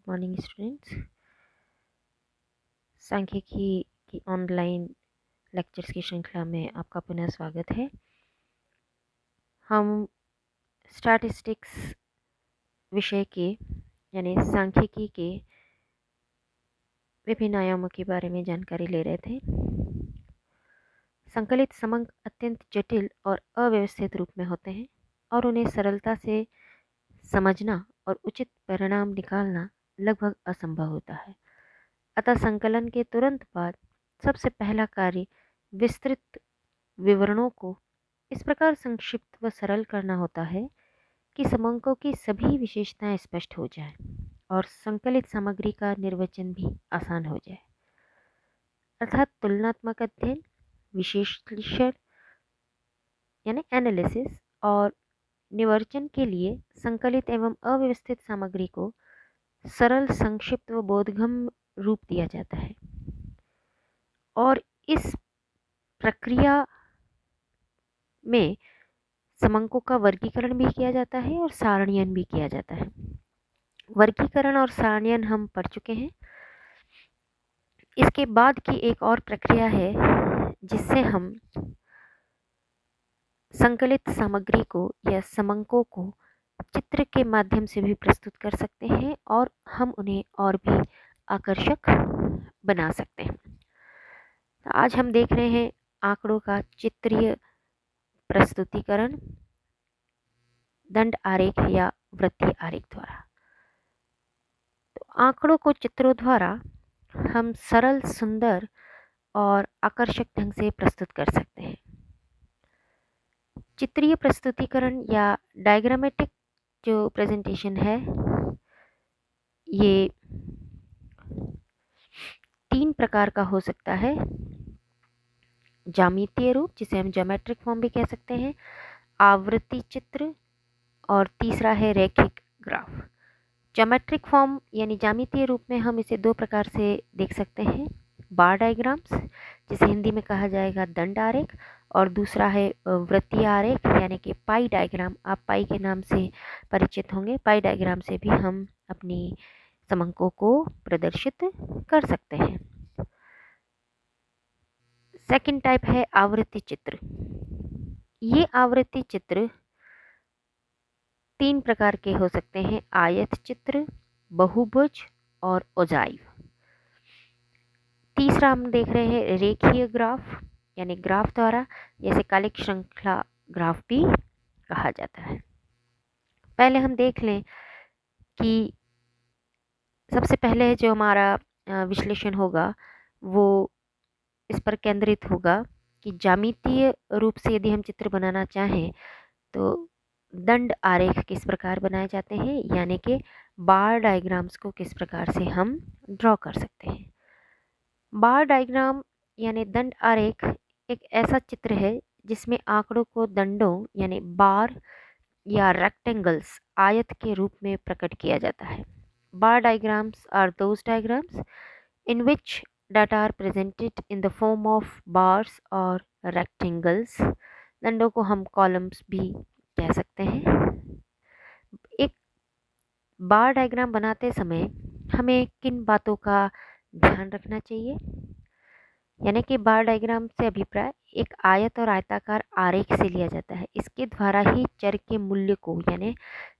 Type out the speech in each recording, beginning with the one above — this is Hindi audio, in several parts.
Morning students. सांख्यिकी की ऑनलाइन लेक्चर्स की श्रृंखला में आपका पुनः स्वागत है। हम स्टैटिस्टिक्स विषय के यानी सांख्यिकी के विभिन्न आयामों के बारे में जानकारी ले रहे थे। संकलित समंक अत्यंत जटिल और अव्यवस्थित रूप में होते हैं और उन्हें सरलता से समझना और उचित परिणाम निकालना लगभग असंभव होता है। अतः संकलन के तुरंत बाद सबसे पहला कार्य विस्तृत विवरणों को इस प्रकार संक्षिप्त व सरल करना होता है कि समंकों की सभी विशेषताएं स्पष्ट हो जाएं और संकलित सामग्री का निर्वचन भी आसान हो जाए। अर्थात तुलनात्मक अध्ययन, विश्लेषण यानी एनालिसिस और निवर्चन के लिए संकलित एवं अव्यवस्थित सामग्री को सरल, संक्षिप्त व बोधगम्य रूप दिया जाता है और इस प्रक्रिया में समंकों का वर्गीकरण भी किया जाता है और सारणीयन भी किया जाता है। वर्गीकरण और सारणीयन हम पढ़ चुके हैं। इसके बाद की एक और प्रक्रिया है जिससे हम संकलित सामग्री को या समंकों को चित्र के माध्यम से भी प्रस्तुत कर सकते हैं और हम उन्हें और भी आकर्षक बना सकते हैं। तो आज हम देख रहे हैं आंकड़ों का चित्रीय प्रस्तुतिकरण दंड आरेख या वृत्तीय आरेख द्वारा। तो आंकड़ों को चित्रों द्वारा हम सरल, सुंदर और आकर्षक ढंग से प्रस्तुत कर सकते हैं। चित्रीय प्रस्तुतिकरण या डायग्रामेटिक जो प्रेजेंटेशन है ये 3 प्रकार का हो सकता है। ज्यामितीय रूप, जिसे हम ज्योमेट्रिक फॉर्म भी कह सकते हैं, आवृत्ति चित्र और तीसरा है रैखिक ग्राफ। ज्योमेट्रिक फॉर्म यानी ज्यामितीय रूप में हम इसे 2 प्रकार से देख सकते हैं। बार डायग्राम्स, जिसे हिंदी में कहा जाएगा दंड आरेख, और दूसरा है वृत्तीय आरेख यानी कि पाई डायग्राम। आप पाई के नाम से परिचित होंगे। पाई डायग्राम से भी हम अपनी समंकों को प्रदर्शित कर सकते हैं। सेकंड टाइप है आवृत्ति चित्र। ये आवृत्ति चित्र 3 प्रकार के हो सकते हैं: आयत चित्र, बहुभुज और ओजाइव। तीसरा हम देख रहे हैं रेखीय ग्राफ यानी ग्राफ द्वारा, जैसे कालिक श्रृंखला ग्राफ भी कहा जाता है। पहले हम देख लें कि सबसे पहले जो हमारा विश्लेषण होगा वो इस पर केंद्रित होगा कि ज्यामितीय रूप से यदि हम चित्र बनाना चाहें तो दंड आरेख किस प्रकार बनाए जाते हैं, यानी कि बार डायग्राम्स को किस प्रकार से हम ड्रॉ कर सकते हैं। बार डायग्राम यानी दंड आरेख एक ऐसा चित्र है जिसमें आंकड़ों को दंडों यानी बार या रेक्टेंगल्स आयत के रूप में प्रकट किया जाता है। Bar diagrams are those diagrams in which data are presented in the form of bars or rectangles। दंडों को हम कॉलम्स भी कह सकते हैं। एक बार डायग्राम बनाते समय हमें किन बातों का ध्यान रखना चाहिए, यानी कि बार डायग्राम से अभिप्राय एक आयत और आयताकार आरेख से लिया जाता है। इसके द्वारा ही चर के मूल्य को, यानी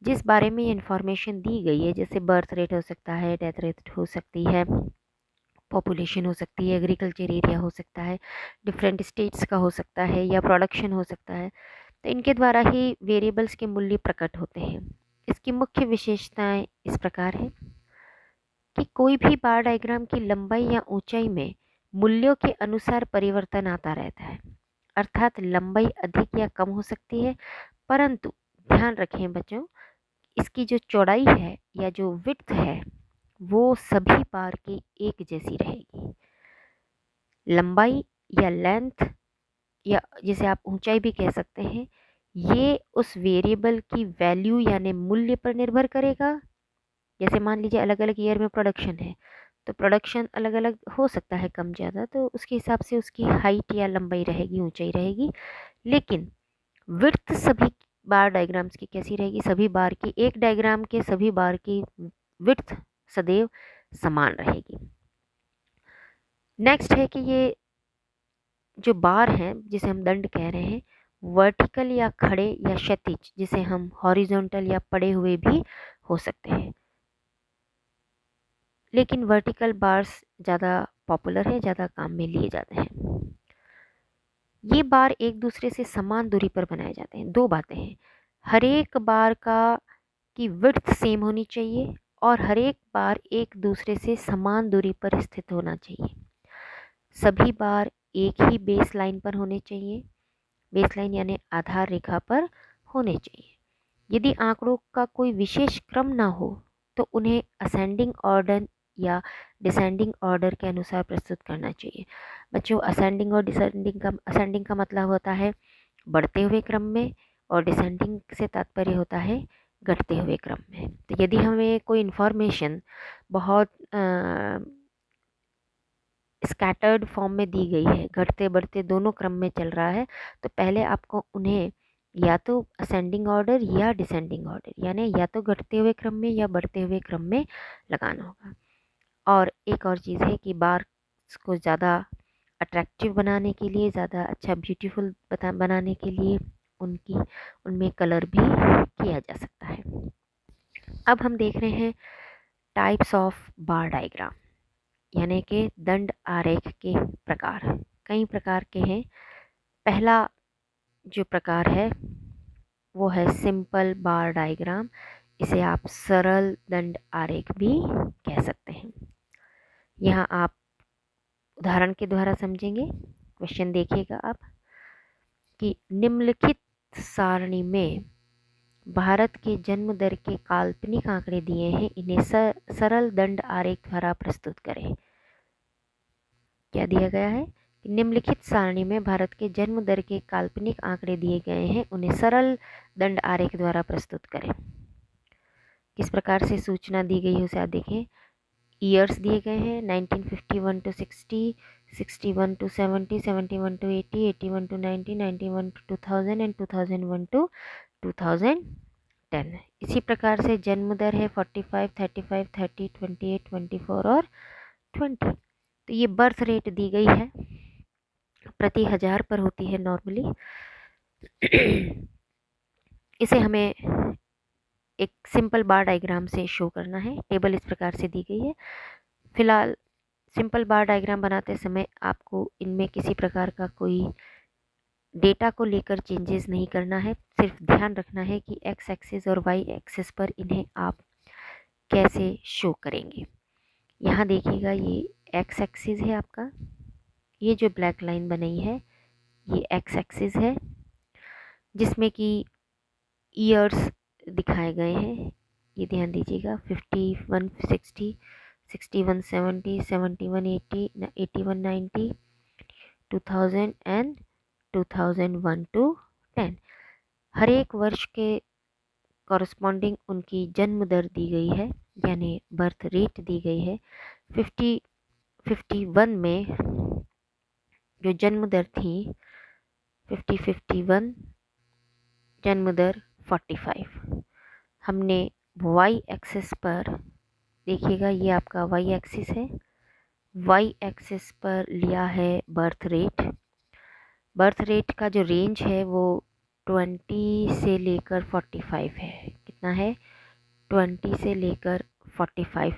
जिस बारे में ये इन्फॉर्मेशन दी गई है, जैसे बर्थ रेट हो सकता है, डेथ रेट हो सकती है, पॉपुलेशन हो सकती है, एग्रीकल्चर एरिया हो सकता है, डिफरेंट स्टेट्स का हो सकता है या प्रोडक्शन हो सकता है, तो इनके द्वारा ही वेरिएबल्स के मूल्य प्रकट होते हैं। इसकी मुख्य विशेषताएं इस प्रकार है कि कोई भी बार डायग्राम की लंबाई या ऊंचाई में मूल्यों के अनुसार परिवर्तन आता रहता है। अर्थात लंबाई अधिक या कम हो सकती है, परंतु ध्यान रखें बच्चों, इसकी जो चौड़ाई है या जो विड्थ है वो सभी बार की एक जैसी रहेगी। लंबाई या लेंथ या जिसे आप ऊंचाई भी कह सकते हैं, ये उस वेरिएबल की वैल्यू यानी मूल्य पर निर्भर करेगा। जैसे मान लीजिए अलग अलग ईयर में प्रोडक्शन है तो प्रोडक्शन अलग अलग हो सकता है, कम ज़्यादा, तो उसके हिसाब से उसकी हाइट या लंबाई रहेगी, ऊंचाई रहेगी। लेकिन विड्थ सभी बार डायग्राम्स की कैसी रहेगी, सभी बार की, एक डायग्राम के सभी बार की विड्थ सदैव समान रहेगी। नेक्स्ट है कि ये जो बार हैं जिसे हम दंड कह रहे हैं, वर्टिकल या खड़े या क्षैतिज, जिसे हम हॉरिजॉन्टल या पड़े हुए भी हो सकते हैं, लेकिन वर्टिकल बार्स ज़्यादा पॉपुलर है, ज़्यादा काम में लिए जाते हैं। ये बार एक दूसरे से समान दूरी पर बनाए जाते हैं। दो बातें हैं, हर एक बार की विड्थ सेम होनी चाहिए और हर एक बार एक दूसरे से समान दूरी पर स्थित होना चाहिए। सभी बार एक ही बेस लाइन पर होने चाहिए, बेस लाइन यानी आधार रेखा पर होने चाहिए। यदि आंकड़ों का कोई विशेष क्रम ना हो तो उन्हें असेंडिंग ऑर्डर या डिसेंडिंग ऑर्डर के अनुसार प्रस्तुत करना चाहिए। बच्चों, असेंडिंग और असेंडिंग का मतलब होता है बढ़ते हुए क्रम में, और डिसेंडिंग से तात्पर्य होता है घटते हुए क्रम में। तो यदि हमें कोई इन्फॉर्मेशन बहुत स्कैटर्ड फॉर्म में दी गई है, घटते बढ़ते दोनों क्रम में चल रहा है, तो पहले आपको उन्हें या तो असेंडिंग ऑर्डर या डिसेंडिंग ऑर्डर, यानी या तो घटते हुए क्रम में या बढ़ते हुए क्रम में लगाना होगा। और एक और चीज़ है कि बार्स को ज़्यादा अट्रैक्टिव बनाने के लिए, ज़्यादा अच्छा ब्यूटीफुल बनाने के लिए उनमें कलर भी किया जा सकता है। अब हम देख रहे हैं टाइप्स ऑफ बार डायग्राम, यानी कि दंड आरेख के प्रकार। कई प्रकार के हैं। पहला जो प्रकार है वो है सिंपल बार डायग्राम। इसे आप सरल दंड आरेख भी कह सकते हैं। यहाँ आप उदाहरण के द्वारा समझेंगे। क्वेश्चन देखिएगा आप कि निम्नलिखित सारणी में भारत के जन्म दर के काल्पनिक आंकड़े दिए हैं, इन्हें सरल दंड आरेख द्वारा प्रस्तुत करें। क्या दिया गया है? निम्नलिखित सारणी में भारत के जन्म दर के काल्पनिक आंकड़े दिए गए हैं, उन्हें सरल दंड आरेख द्वारा प्रस्तुत करें। किस प्रकार से सूचना दी गई है उसे आप देखें। ईयर्स दिए गए हैं 1951 to 60, 61 to 70, 71 to 80, 81 to 90, 91 to 2000 and 2001 to 2010। इसी प्रकार से जन्म दर है 45, 35, 30, 28, 24 और 20। तो ये बर्थ रेट दी गई है, प्रति 1000 पर होती है नॉर्मली। इसे हमें एक सिंपल बार डायग्राम से शो करना है। टेबल इस प्रकार से दी गई है। फिलहाल सिंपल बार डायग्राम बनाते समय आपको इनमें किसी प्रकार का कोई डेटा को लेकर चेंजेस नहीं करना है। सिर्फ ध्यान रखना है कि एक्स एक्सिस और वाई एक्सिस पर इन्हें आप कैसे शो करेंगे। यहाँ देखिएगा, ये एक्स एक्सिस है आपका, ये जो ब्लैक लाइन बनाई है ये एक्स एक्सिस है, जिसमें कि ईयर्स दिखाए गए हैं। ये ध्यान दीजिएगा, 51 60, 61 70, 71 80, 81 90, 2000 एंड 2001 to 10। हर एक वर्ष के कॉरस्पॉन्डिंग उनकी जन्म दर दी गई है, यानी बर्थ रेट दी गई है। 51 में जो जन्म दर थी 51 जन्म दर 45। हमने वाई एक्सिस पर देखिएगा, ये आपका वाई एक्सिस है, वाई एक्सिस पर लिया है बर्थ रेट। बर्थ रेट का जो रेंज है वो 20 से लेकर 45 है। कितना है? 20 से लेकर 45।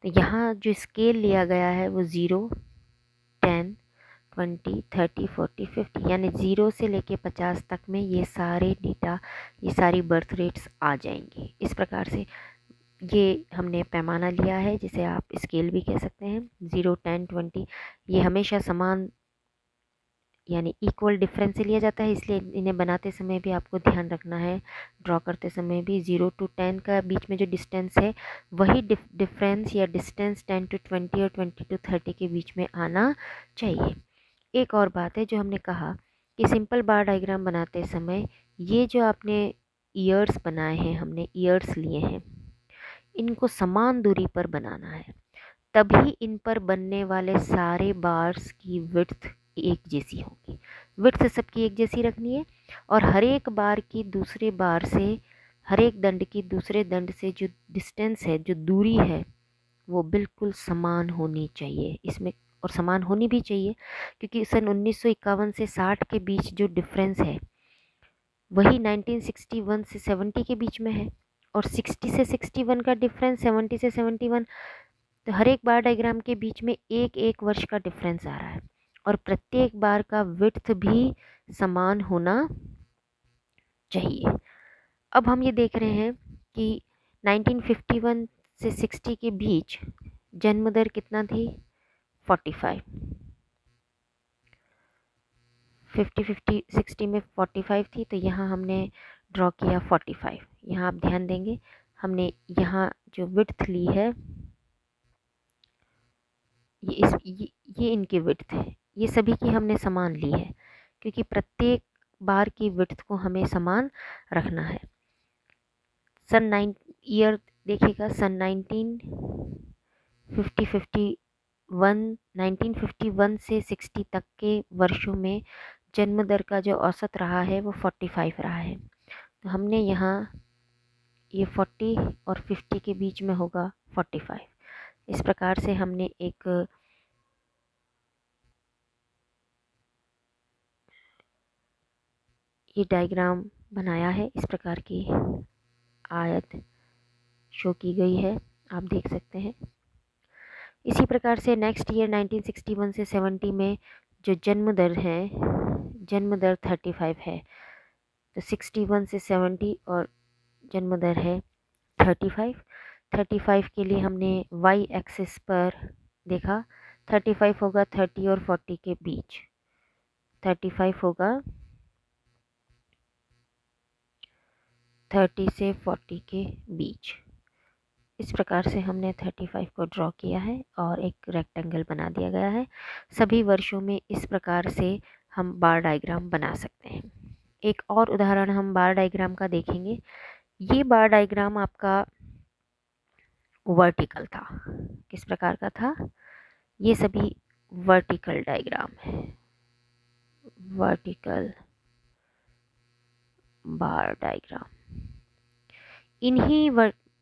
तो यहाँ जो स्केल लिया गया है वो 0, 10, 20, 30, 40, 50, यानी 0 से लेके 50 तक में ये सारे डेटा, ये सारी बर्थ रेट्स आ जाएंगी। इस प्रकार से ये हमने पैमाना लिया है, जिसे आप स्केल भी कह सकते हैं। 0, 10, 20 ये हमेशा समान यानी इक्वल डिफरेंस से लिया जाता है, इसलिए इन्हें बनाते समय भी आपको ध्यान रखना है, ड्रॉ करते समय भी 0 to 10 का बीच में जो डिस्टेंस है वही डिफरेंस या डिस्टेंस 10 to 20 और 20 to 30 के बीच में आना चाहिए। एक और बात है जो हमने कहा कि सिंपल बार डायग्राम बनाते समय ये जो आपने ईयर्स बनाए हैं, हमने ईयर्स लिए हैं, इनको समान दूरी पर बनाना है, तभी इन पर बनने वाले सारे बार्स की विड्थ एक जैसी होगी। विड्थ सबकी एक जैसी रखनी है और हर एक बार की दूसरे बार से हर एक दंड की दूसरे दंड से जो डिस्टेंस है, जो दूरी है, वो बिल्कुल समान होनी चाहिए इसमें, और समान होनी भी चाहिए क्योंकि सन 1951 से 60 के बीच जो डिफरेंस है वही 1961 से 70 के बीच में है, और 60 से 61 का डिफरेंस 70 से 71, तो हर एक बार डायग्राम के बीच में एक एक वर्ष का डिफरेंस आ रहा है, और प्रत्येक बार का विड्थ भी समान होना चाहिए। अब हम ये देख रहे हैं कि 1951 से 60 के बीच जन्म दर कितना थी, 45। 50 में 45 थी, तो यहाँ हमने ड्रॉ किया 45। यहाँ आप ध्यान देंगे हमने यहाँ जो विड्थ ली है ये इनकी विड्थ है, ये सभी की हमने समान ली है क्योंकि प्रत्येक बार की विड्थ को हमें समान रखना है। सन 9 ईयर देखिएगा, सन 1951 से 60 तक के वर्षों में जन्म दर का जो औसत रहा है वो 45 रहा है, तो हमने यहाँ ये 40 और 50 के बीच में होगा 45। इस प्रकार से हमने एक ये डायग्राम बनाया है, इस प्रकार की आयत शो की गई है, आप देख सकते हैं। इसी प्रकार से नेक्स्ट ईयर 1961 से 70 में जो जन्म दर है, जन्म दर 35 है, तो 61 से 70 और जन्म दर है 35। 35 के लिए हमने वाई एक्सिस पर देखा, 35 होगा 30 और 40 के बीच, 35 होगा 30 से 40 के बीच। इस प्रकार से हमने 35 को ड्रॉ किया है और एक रेक्टेंगल बना दिया गया है। सभी वर्षों में इस प्रकार से हम बार डायग्राम बना सकते हैं। एक और उदाहरण हम बार डायग्राम का देखेंगे। ये बार डायग्राम आपका वर्टिकल था, किस प्रकार का था, ये सभी वर्टिकल डायग्राम है, वर्टिकल बार डायग्राम। इन्हीं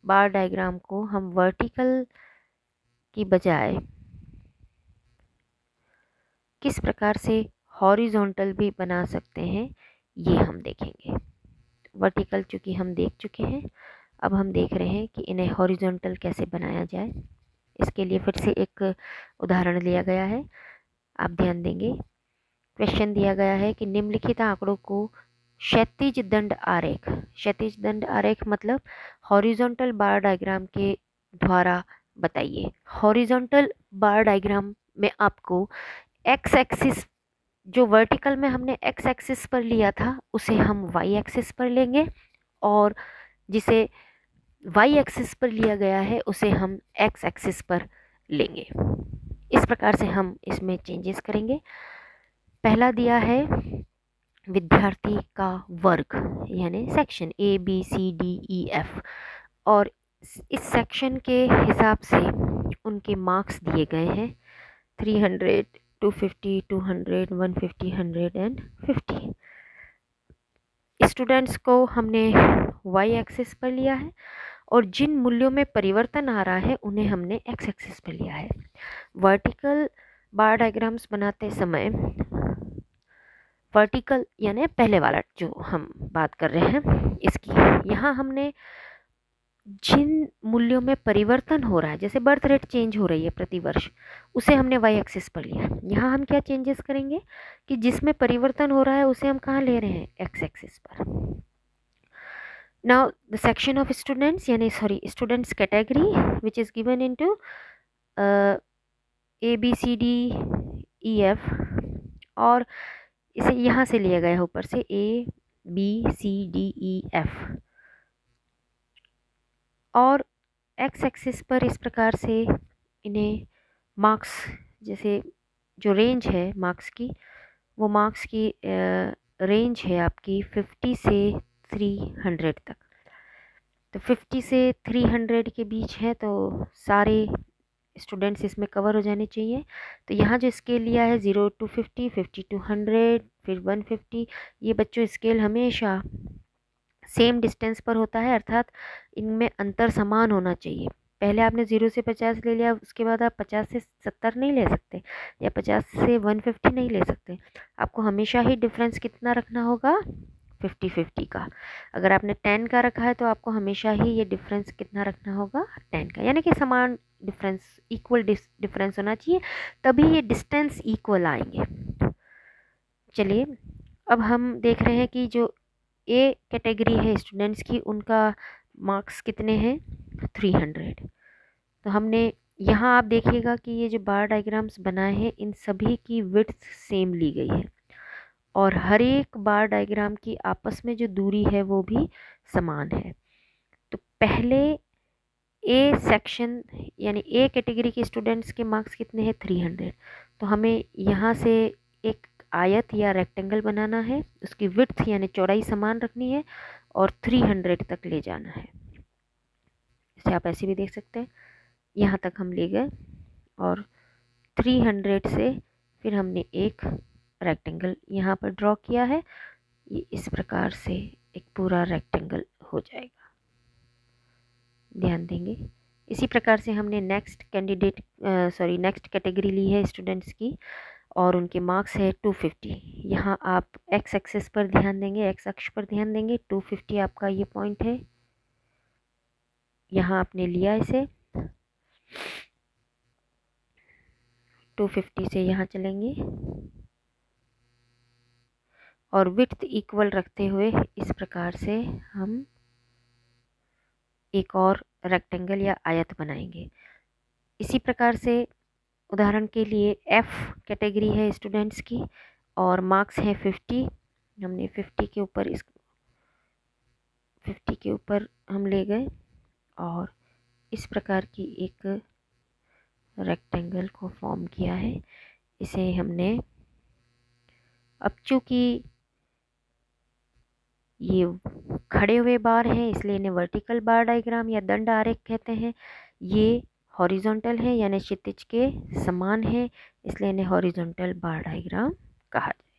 बार डायग्राम को हम वर्टिकल की बजाय किस प्रकार से हॉरिजॉन्टल भी बना सकते हैं ये हम देखेंगे। वर्टिकल चूँकि हम देख चुके हैं, अब हम देख रहे हैं कि इन्हें हॉरिजॉन्टल कैसे बनाया जाए। इसके लिए फिर से एक उदाहरण लिया गया है, आप ध्यान देंगे। क्वेश्चन दिया गया है कि निम्नलिखित आंकड़ों को क्षैतिज दंड आरेख, क्षैतिज दंड आरेख मतलब हॉरिजॉन्टल बार डायग्राम के द्वारा बताइए। हॉरिजॉन्टल बार डायग्राम में आपको एक्स एक्सिस, जो वर्टिकल में हमने एक्स एक्सिस पर लिया था उसे हम वाई एक्सिस पर लेंगे, और जिसे वाई एक्सिस पर लिया गया है उसे हम एक्स एक्सिस पर लेंगे। इस प्रकार से हम इसमें चेंजेस करेंगे। पहला दिया है विद्यार्थी का वर्ग यानी सेक्शन ABCDEF, और इस सेक्शन के हिसाब से उनके मार्क्स दिए गए हैं 300, 250, 200, 150, 100 एंड 50। स्टूडेंट्स को हमने वाई एक्सिस पर लिया है और जिन मूल्यों में परिवर्तन आ रहा है उन्हें हमने एक्स एक्सिस पर लिया है। वर्टिकल बार डायग्राम्स बनाते समय वर्टिकल यानी पहले वाला जो हम बात कर रहे हैं इसकी, यहाँ हमने जिन मूल्यों में परिवर्तन हो रहा है, जैसे बर्थ रेट चेंज हो रही है प्रति वर्ष, उसे हमने वाई एक्सिस पर लिया। यहाँ हम क्या चेंजेस करेंगे कि जिसमें परिवर्तन हो रहा है उसे हम कहाँ ले रहे हैं, एक्स एक्सिस पर। Now the section of students यानी students category which is given into ABCDEF, और इसे यहाँ से लिया गया है ऊपर से ABCDEF, और एक्स एक्सिस पर इस प्रकार से इन्हें मार्क्स, जैसे जो रेंज है मार्क्स की, वो मार्क्स की रेंज है आपकी 50 से 300 तक। तो 50 से 300 के बीच है, तो सारे स्टूडेंट्स इसमें कवर हो जाने चाहिए। तो यहाँ जो स्केल लिया है 0 to 50, 50 to 100, फिर 150, ये बच्चों स्केल हमेशा सेम डिस्टेंस पर होता है, अर्थात इनमें अंतर समान होना चाहिए। पहले आपने 0 से 50 ले लिया, उसके बाद आप 50 से 70 नहीं ले सकते या 50 से 150 नहीं ले सकते। आपको हमेशा ही डिफरेंस कितना रखना होगा, 50-50 का। अगर आपने 10 का रखा है तो आपको हमेशा ही ये डिफरेंस कितना रखना होगा, 10 का, यानी कि समान डिफरेंस, इक्वल डिफरेंस होना चाहिए, तभी ये डिस्टेंस इक्वल आएंगे। चलिए अब हम देख रहे हैं कि जो ए कैटेगरी है स्टूडेंट्स की, उनका मार्क्स कितने हैं, 300। तो हमने यहाँ आप देखिएगा कि ये जो बार डायग्राम्स बनाए हैं इन सभी की विड्थ सेम ली गई है और हर एक बार डायग्राम की आपस में जो दूरी है वो भी समान है। तो पहले ए सेक्शन यानी ए कैटेगरी के स्टूडेंट्स के मार्क्स कितने हैं, 300। तो हमें यहाँ से एक आयत या रेक्टेंगल बनाना है, उसकी विड्थ यानी चौड़ाई समान रखनी है और 300 तक ले जाना है। इसे आप ऐसे भी देख सकते हैं, यहाँ तक हम ले गए और 300 से फिर हमने एक रेक्टेंगल यहाँ पर ड्रॉ किया है। ये इस प्रकार से एक पूरा रेक्टेंगल हो जाएगा, ध्यान देंगे। इसी प्रकार से हमने नेक्स्ट कैटेगरी ली है स्टूडेंट्स की और उनके मार्क्स है 250। यहाँ आप एक्स एक्सिस पर ध्यान देंगे, एक्स अक्ष पर ध्यान देंगे। 250 आपका ये पॉइंट है, यहाँ आपने लिया इसे। 250 से यहाँ चलेंगे और विड्थ इक्वल रखते हुए इस प्रकार से हम एक और रेक्टेंगल या आयत बनाएंगे। इसी प्रकार से उदाहरण के लिए एफ कैटेगरी है स्टूडेंट्स की और मार्क्स हैं 50। हमने 50 के ऊपर हम ले गए और इस प्रकार की एक रेक्टेंगल को फॉर्म किया है। इसे हमने, अब चूँकि ये खड़े हुए बार हैं इसलिए इन्हें वर्टिकल बार डायग्राम या दंड आरेख कहते हैं। ये हॉरिजॉन्टल है यानी क्षितिज के समान है, इसलिए इन्हें हॉरिजॉन्टल बार डायग्राम कहा जाता है।